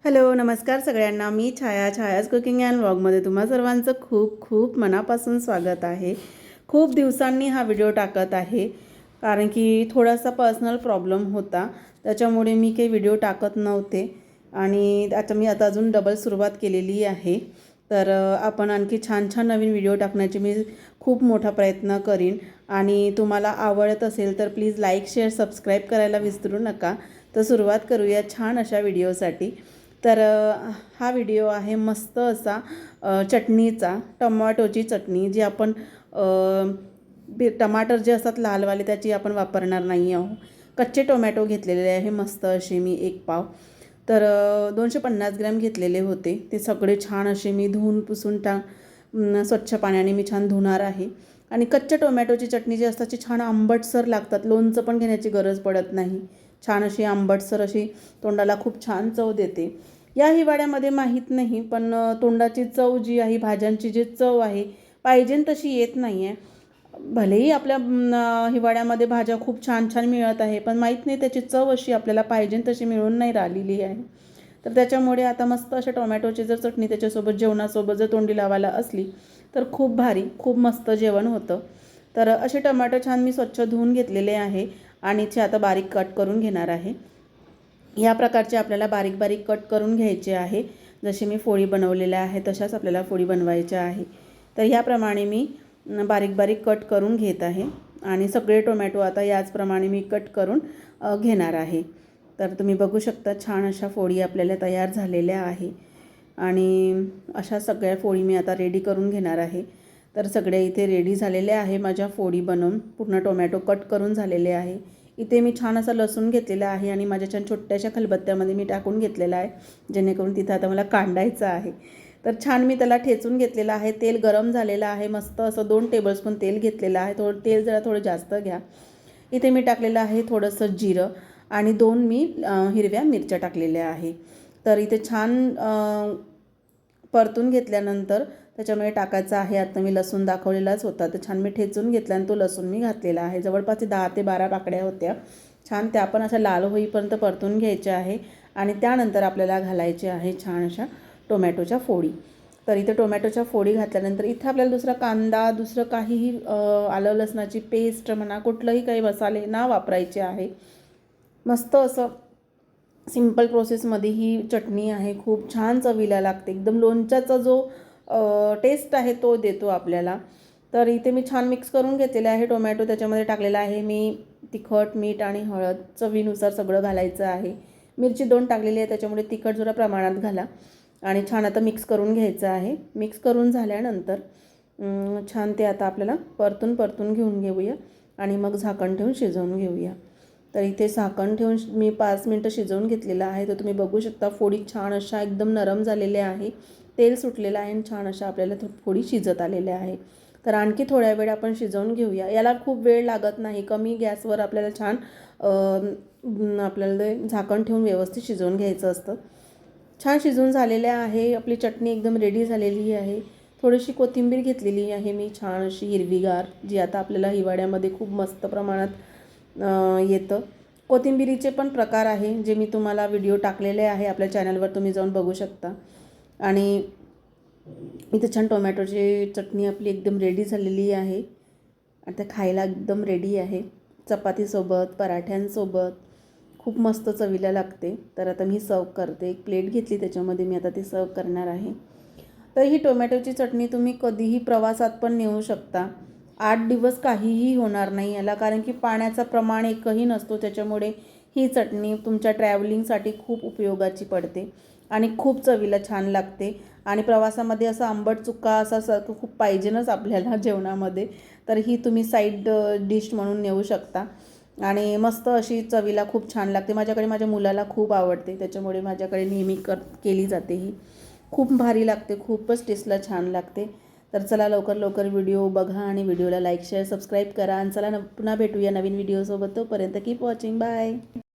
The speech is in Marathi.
हॅलो नमस्कार सगळ्यांना. मी छायाज कुकिंग अँड व्लॉगमध्ये तुम्हा सर्वांचं खूप खूप मनापासून स्वागत आहे. खूप दिवसांनी हा व्हिडिओ टाकत आहे कारण की थोडासा पर्सनल प्रॉब्लेम होता, त्याच्यामुळे मी काही व्हिडिओ टाकत नव्हते आणि आता अजून डबल सुरुवात केलेली आहे. तर आपण आणखी छान छान नवीन व्हिडिओ टाकण्याची मी खूप मोठा प्रयत्न करीन आणि तुम्हाला आवडत असेल तर प्लीज लाईक शेअर सबस्क्राईब करायला विसरू नका. तर सुरुवात करूया छान अशा व्हिडिओसाठी. तर हा व्हिडिओ आहे मस्त असा चटणीचा, टमाटोची चटणी जी आपण टमाटर जे असतात लालवाले त्याची आपण वापरणार नाही आहोत. कच्चे टोमॅटो घेतलेले आहे मस्त असे मी एक पाव. तर 250 ग्रॅम घेतलेले होते. ते सगळे छान असे मी धुवून पुसून स्वच्छ पाण्याने मी छान धुणार आहे. आणि कच्च्या टोमॅटोची चटणी जी असतात ती छान आंबटसर लागतात. लोणचं पण घेण्याची गरज पडत नाही. छान अशी आंबटसर अशी तोंडाला खूप छान चव देते. या हिवाळ्यामध्ये माहीत नाही पण तोंडाची चव जी आहे, भाज्यांची जी चव आहे पाहिजे तशी येत नाही आहे. भलेही आपल्या हिवाळ्यामध्ये भाज्या खूप छान छान मिळत आहे, पण माहीत नाही त्याची चव अशी आपल्याला पाहिजे तशी मिळून नाही राहिलेली आहे. तर त्याच्यामुळे आता मस्त अशा टोमॅटोची जर चटणी त्याच्यासोबत जेवणासोबत जर तोंडी लावायला असली तर खूप भारी खूप मस्त जेवण होतं. तर असे टोमॅटो छान मी स्वच्छ धुवून घेतलेले आहे आणि ते आता बारीक कट करून घेणार आहे. या प्रकारचे आपल्याला बारीक बारीक कट करून घ्यायचे आहे. जशी मी फोडी बनवलेल्या आहे तशाच आपल्याला फोडी बनवायच्या आहे. तर ह्याप्रमाणे मी बारीक बारीक कट करून घेत आहे आणि सगळे टोमॅटो आता याचप्रमाणे मी कट करून घेणार आहे. तर तुम्ही बघू शकता छान अशा फोडी आपल्याला तयार झालेल्या आहे आणि अशा सगळ्या फोडी मी आता रेडी करून घेणार आहे. तर सगळे इथे रेडी झालेले आहे. माझ्या फोडी बनवून पूर्ण टोमॅटो कट करून झालेले आहे. इथे मी छान असा लसूण घेतलेला आहे आणि माझ्या छान छोट्याशा खलबत्त्यामध्ये मी टाकून घेतलेला आहे, जेणेकरून तिथं आता मला कांडायचं आहे. तर छान मी त्याला ठेचून घेतलेलं आहे. तेल गरम झालेलं आहे. मस्त असं 2 टेबलस्पून तेल घेतलेलं आहे. तेल जरा थोडं जास्त घ्या. इथे मी टाकलेलं आहे थोडंसं जिरं आणि 2 मी हिरव्या मिरच्या टाकलेल्या आहे. तर इथे छान परतून घेतल्यानंतर त्याच्यामध्ये टाकायचा आहे, आता मी लसूण दाखवलेलाच होता तर छान मी ठेचून घेतला आणि तो लसूण मी घातलेला आहे. जवळपास 10 ते 12 पाकड्या होत्या. छान त्या पण अशा लाल होईपर्यंत परतून घ्यायच्या आहे आणि त्यानंतर आपल्याला घालायचे आहे छान अशा टोमॅटोच्या फोडी. तर इथे टोमॅटोच्या फोडी घातल्यानंतर इथं आपल्याला दुसरा कांदा, दुसरं काहीही आलं लसणाची पेस्ट म्हणा, कुठलंही काही मसाले ना वापरायचे आहे. मस्त असं सिंपल प्रोसेसमध्ये ही चटणी आहे. खूप छान चवीला लागते. एकदम लोणच्याचा जो टेस्ट आहे तो देतो आपल्याला. तर इथे मी छान मिक्स करून घेतलेले आहे टोमॅटो. त्याच्यामध्ये टाकलेला आहे मी तिखट, मीठ आणि हळद चवीनुसार सगळं घालायचं आहे. मिरची 2 टाकलेली आहे, त्याच्यामुळे तिखट जरा प्रमाणात घाला आणि छान आता मिक्स करून घ्यायचं आहे. मिक्स करून झाल्यानंतर छान ते आता आपल्याला परतून घेऊन घेऊया आणि मग झाकण ठेवून शिजवून घेऊया. तर इथे झाकण ठेवून मी 5 मिनटं शिजवून घेतलेलं आहे. तर तुम्ही बघू शकता फोडी छान अशा एकदम नरम झालेल्या आहे. तेल सुटलेलं आहे आणि छान अशा आपल्याला फोडी शिजत आलेल्या आहे. तर आणखी थोड्या वेळ आपण शिजवून घेऊया. याला खूप वेळ लागत नाही. कमी गॅसवर आपल्याला छान आपल्याला झाकण ठेवून व्यवस्थित शिजवून घ्यायचं असतं. छान शिजवून झालेले आहे. आपली चटणी एकदम रेडी झालेली आहे. थोडीशी कोथिंबीर घेतलेली आहे मी छान अशी हिरवीगार, जी आता आपल्याला हिवाळ्यामध्ये खूप मस्त प्रमाणात येतं. कोथिंबीरीचे पण प्रकार आहे जे मी तुम्हाला व्हिडिओ टाकलेले आहे आपल्या चॅनलवर, तुम्ही जाऊन बघू शकता. आणि इथे छान टोमॅटोची चटणी आपली एकदम रेडी झालेली आहे. आता खायला एकदम रेडी आहे. चपातीसोबत, पराठ्यांसोबत खूप मस्त चवीला लागते. तर आता मी सर्व करते. एक प्लेट घेतली, त्याच्यामध्ये मी आता ती सर्व करणार आहे. तर ही टोमॅटोची चटणी तुम्ही कधीही प्रवासात पण नेऊ शकता. 8 दिवस काहीही होणार नाही याला, कारण की पाण्याचं प्रमाण एकही नसतो. त्याच्यामुळे ही चटणी तुमच्या ट्रॅव्हलिंगसाठी खूप उपयोगाची पडते आणि खूप चवीला छान लागते. आणि प्रवासामध्ये असं आंबट चुका असा खूप पाहिजेनच आपल्याला जेवणामध्ये. तर ही तुम्ही साईड डिश म्हणून नेऊ शकता आणि मस्त अशी चवीला खूप छान लागते. माझ्याकडे माझ्या मुलाला खूप आवडते, त्याच्यामुळे माझ्याकडे नेहमी केली जाते ही. खूप भारी लागते, खूपच टेस्टला छान लागते. तर चला लवकर लवकर व्हिडिओ बघा आणि व्हिडिओला लाईक शेअर सबस्क्राईब करा आणि चला पुन्हा भेटूया नवीन व्हिडिओसोबत. तोपर्यंत कीप वॉचिंग. बाय.